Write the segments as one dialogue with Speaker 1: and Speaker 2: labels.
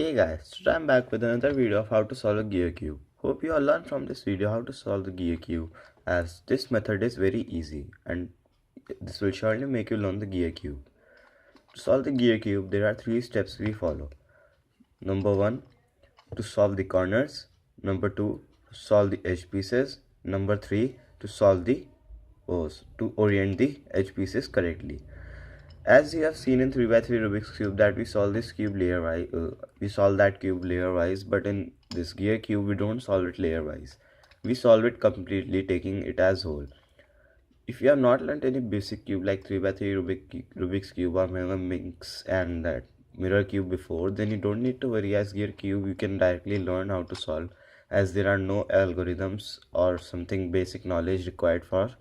Speaker 1: Hey guys, so I'm back with another video of how to solve a gear cube. Hope you all learned from this video how to solve the gear cube, as this method is very easy and this will surely make you learn the gear cube. To solve the gear cube, there are three steps we follow. Number 1, to solve the corners. Number 2, to solve the edge pieces. Number 3, to solve the O's, to orient the edge pieces correctly. As you have seen in 3x3 Rubik's Cube that we solve this cube layer wise, we solve that cube layer wise, but in this gear cube we don't solve it layer wise. We solve it completely, taking it as whole. If you have not learned any basic cube like 3x3 Rubik's Cube or Mega Minx and that mirror cube before, then you don't need to worry. As gear cube you can directly learn how to solve, as there are no algorithms or something basic knowledge required for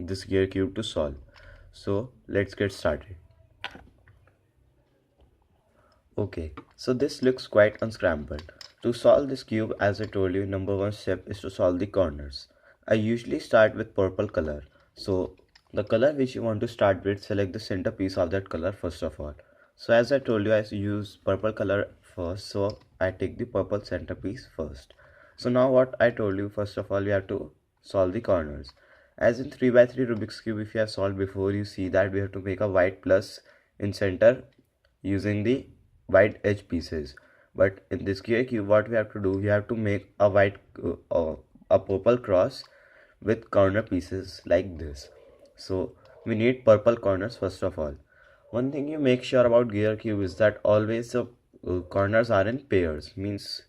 Speaker 1: this gear cube to solve. So let's get started. Okay, so this looks quite unscrambled. To solve this cube, as I told you, number 1 step is to solve the corners. I usually start with purple color. So the color which you want to start with, select the center piece of that color first of all. So as I told you, I use purple color first, so I take the purple center piece first. So now what I told you, first of all we have to solve the corners. As in 3x3 Rubik's Cube, if you have solved before, you see that we have to make a white plus in center using the white edge pieces. But in this gear cube, what we have to do, we have to make a a purple cross with corner pieces like this. So we need purple corners first of all. One thing you make sure about gear cube is that always the corners are in pairs. Means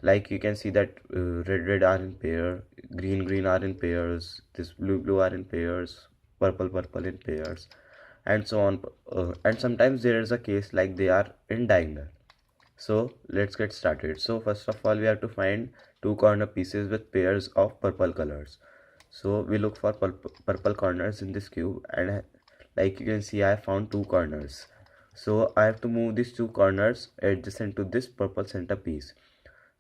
Speaker 1: like you can see that red are in pair, green are in pairs, this blue are in pairs, purple in pairs, and so on. And sometimes there is a case like they are in diagonal. So let's get started. So first of all we have to find two corner pieces with pairs of purple colors. So we look for purple corners in this cube, and like you can see I found two corners. So I have to move these two corners adjacent to this purple center piece.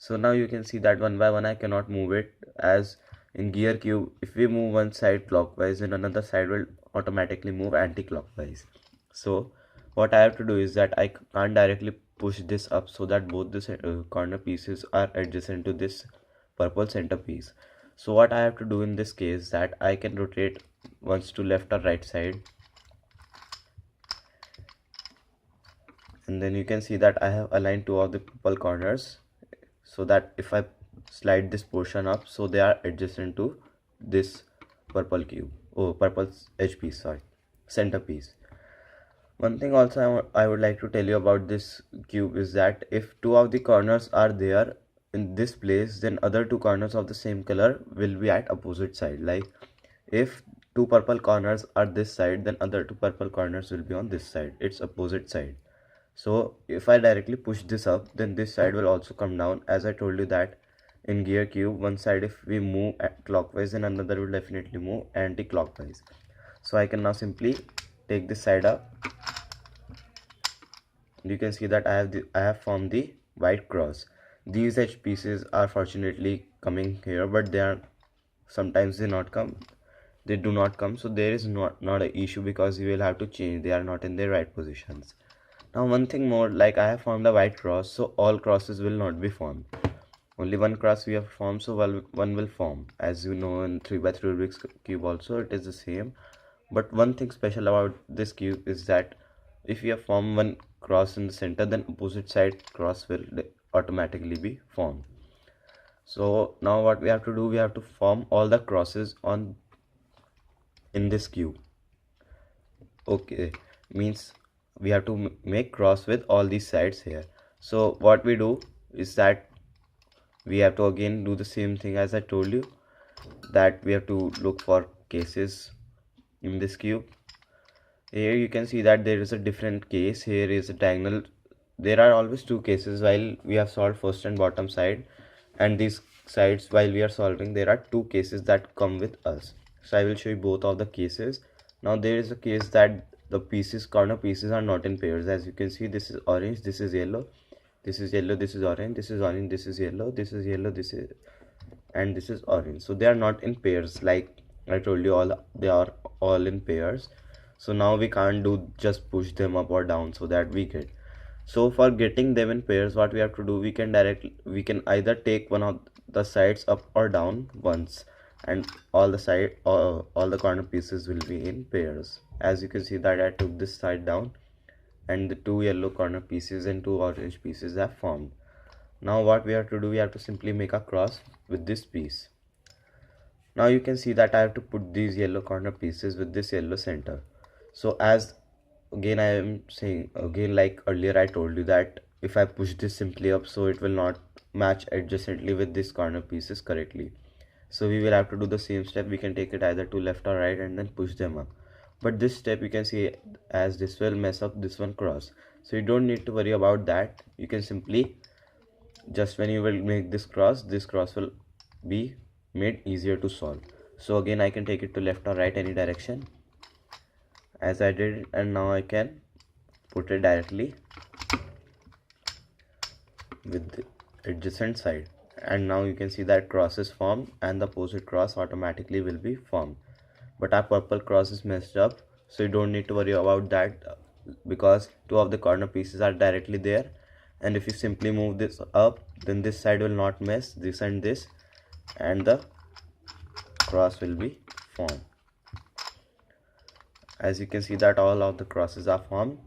Speaker 1: So now you can see that one by one I cannot move it, as in gear cube if we move one side clockwise then another side will automatically move anti-clockwise. So what I have to do is that I can't directly push this up so that both the corner pieces are adjacent to this purple center piece. So what I have to do in this case, that I can rotate once to left or right side, and then you can see that I have aligned two of the purple corners, so that if I slide this portion up, so they are adjacent to this purple cube, purple edge piece, sorry, center piece. One thing also I would like to tell you about this cube is that if two of the corners are there in this place, then other two corners of the same color will be at opposite side. Like if two purple corners are this side, then other two purple corners will be on this side, its opposite side. So if I directly push this up, then this side will also come down. As I told you that in gear cube, one side if we move clockwise, then another will definitely move anti-clockwise. So I can now simply take this side up. You can see that I have formed the white cross. These edge pieces are fortunately coming here, but they are sometimes they do not come. So there is not an issue, because you will have to change. They are not in their right positions. Now one thing more, like I have formed a white cross, so all crosses will not be formed. Only one cross we have formed, so one will form. As you know, in 3x3 Rubik's Cube also it is the same. But one thing special about this cube is that if you have formed one cross in the center, then opposite side cross will automatically be formed. So now what we have to do, we have to form all the crosses in this cube. Okay, means we have to make cross with all these sides here. So what we do is that we have to again do the same thing as I told you, that we have to look for cases in this cube. Here you can see that there is a different case. Here is a diagonal. There are always two cases while we have solved first and bottom side, and these sides while we are solving there are two cases that come with us. So I will show you both of the cases. Now there is a case that the corner pieces are not in pairs. As you can see, this is orange, this is yellow, this is yellow, this is orange, this is orange, this is yellow, this is yellow, and this is orange. So they are not in pairs. Like I told you, they are all in pairs. So now we can't do just push them up or down so that we get. So for getting them in pairs, what we have to do, we can either take one of the sides up or down once, and all the corner pieces will be in pairs. As you can see that I took this side down, and the two yellow corner pieces and two orange pieces have formed. Now what we have to do, we have to simply make a cross with this piece. Now you can see that I have to put these yellow corner pieces with this yellow center. So as again I am saying again, like earlier I told you that if I push this simply up, so it will not match adjacently with this corner pieces correctly. So we will have to do the same step. We can take it either to left or right and then push them up. But this step you can see, as this will mess up this one cross, so you don't need to worry about that. You can simply, just when you will make this cross will be made easier to solve. So again I can take it to left or right, any direction, as I did, and now I can put it directly with the adjacent side, and now you can see that cross is formed and the opposite cross automatically will be formed. But our purple cross is messed up, so you don't need to worry about that, because two of the corner pieces are directly there, and if you simply move this up, then this side will not mess, this and this, and the cross will be formed. As you can see that all of the crosses are formed,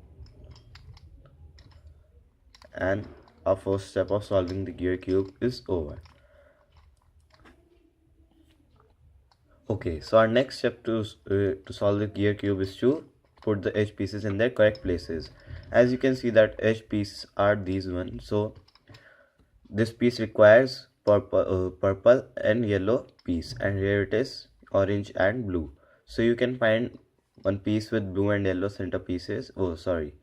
Speaker 1: and our first step of solving the gear cube is over. Okay, so our next step to solve the gear cube is to put the edge pieces in their correct places. As you can see that edge pieces are these ones. So this piece requires purple and yellow piece, and here it is orange and blue. So you can find one piece with blue and yellow center pieces. Oh, sorry,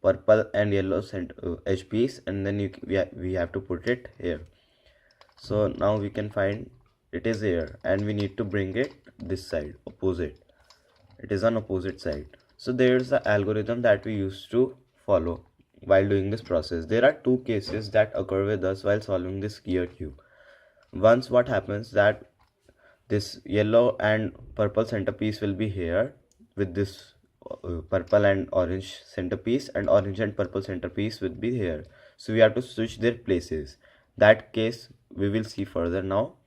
Speaker 1: purple and yellow center edge piece, and then we have to put it here. So now we can find it is here, and we need to bring it this side, opposite. It is on opposite side. So there's the algorithm that we used to follow while doing this process. There are two cases that occur with us while solving this gear cube. Once what happens that this yellow and purple centerpiece will be here with this purple and orange centerpiece, and orange and purple centerpiece will be here. So we have to switch their places. That case we will see further now.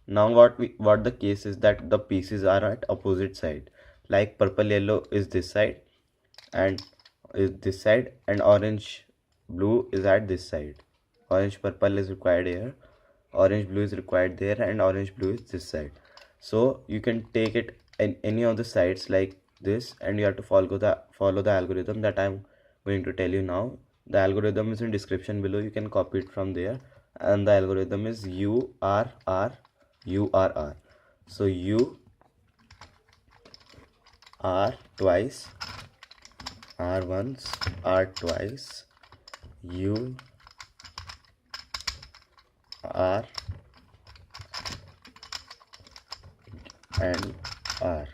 Speaker 1: Now what the case is that the pieces are at opposite side, like purple yellow is this side and orange blue is at this side. Orange purple is required here, orange blue is required there, and orange blue is this side. So you can take it in any of the sides like this, and you have to follow the algorithm that I'm going to tell you now. The algorithm is in description below, you can copy it from there, and the algorithm is URR. So U R twice, R once, R twice, U R and R.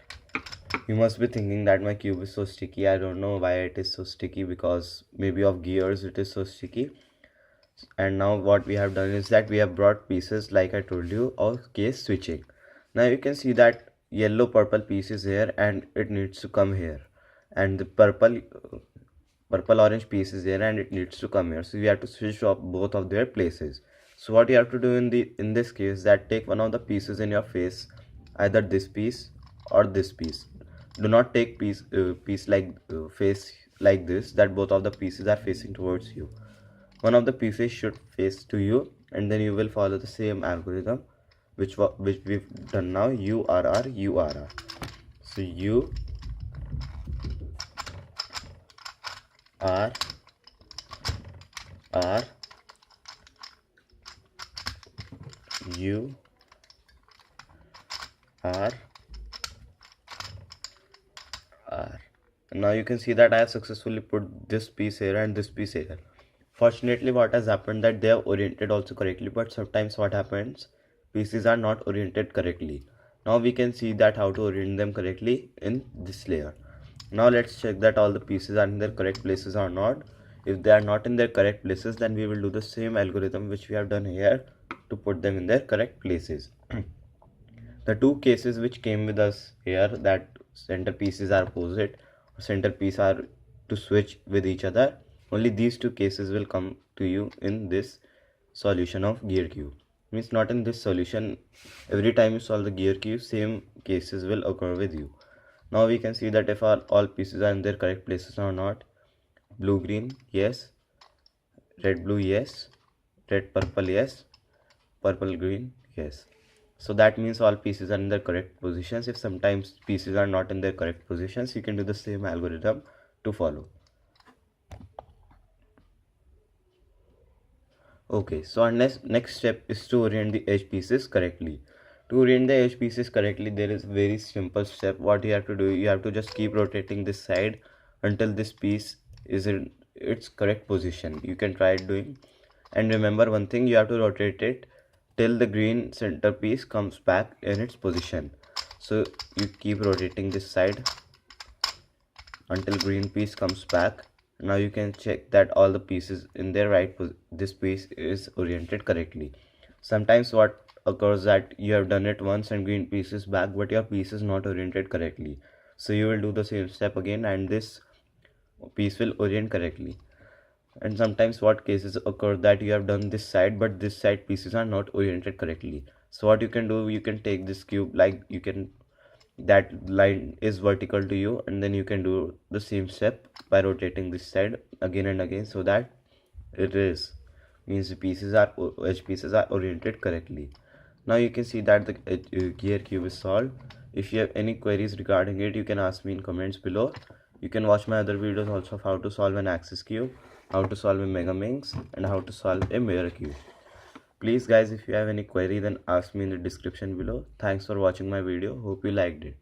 Speaker 1: You must be thinking that my cube is so sticky. I don't know why it is so sticky, because maybe of gears it is so sticky. And now what we have done is that we have brought pieces, like I told you, of case switching. Now you can see that yellow purple piece is here and it needs to come here, and the purple orange piece is here and it needs to come here. So we have to switch up both of their places. So what you have to do in this case, that take one of the pieces in your face, either this piece or this piece. Do not take piece like face like this, that both of the pieces are facing towards you. One of the pieces should face to you, and then you will follow the same algorithm which we've done now. URR. So U R R U R R. Now you can see that I have successfully put this piece here and this piece here. Fortunately, what has happened that they are oriented also correctly, but sometimes what happens, pieces are not oriented correctly. Now we can see that how to orient them correctly in this layer. Now let's check that all the pieces are in their correct places or not. If they are not in their correct places, then we will do the same algorithm which we have done here to put them in their correct places. The two cases which came with us here, that center pieces are opposite, center piece are to switch with each other, Only these two cases will come to you in this solution of gear cube. Means not in this solution. Every time you solve the gear cube, same cases will occur with you. Now we can see that if all pieces are in their correct places or not. Blue green, yes. Red blue, yes. Red purple, yes. Purple green, yes. So that means all pieces are in their correct positions. If sometimes pieces are not in their correct positions, you can do the same algorithm to follow. Okay, so our next step is to orient the edge pieces correctly. To orient the edge pieces correctly, there is a very simple step. What you have to do, you have to just keep rotating this side until this piece is in its correct position. You can try doing, and remember one thing, you have to rotate it till the green center piece comes back in its position. So you keep rotating this side until green piece comes back. Now you can check that all the pieces in their right this piece is oriented correctly. Sometimes what occurs that you have done it once and green piece is back, but your piece is not oriented correctly. So you will do the same step again and this piece will orient correctly. And sometimes what cases occur that you have done this side but this side pieces are not oriented correctly. So what you can do, you can take this cube, like you can, that line is vertical to you, and then you can do the same step by rotating this side again and again, so that it is means the pieces are edge pieces are oriented correctly. Now you can see that the gear cube is solved. If you have any queries regarding it, you can ask me in comments below. You can watch my other videos also of how to solve an axis cube, how to solve a Megaminx, and how to solve a mirror cube. Please guys, if you have any query, then ask me in the description below. Thanks for watching my video. Hope you liked it.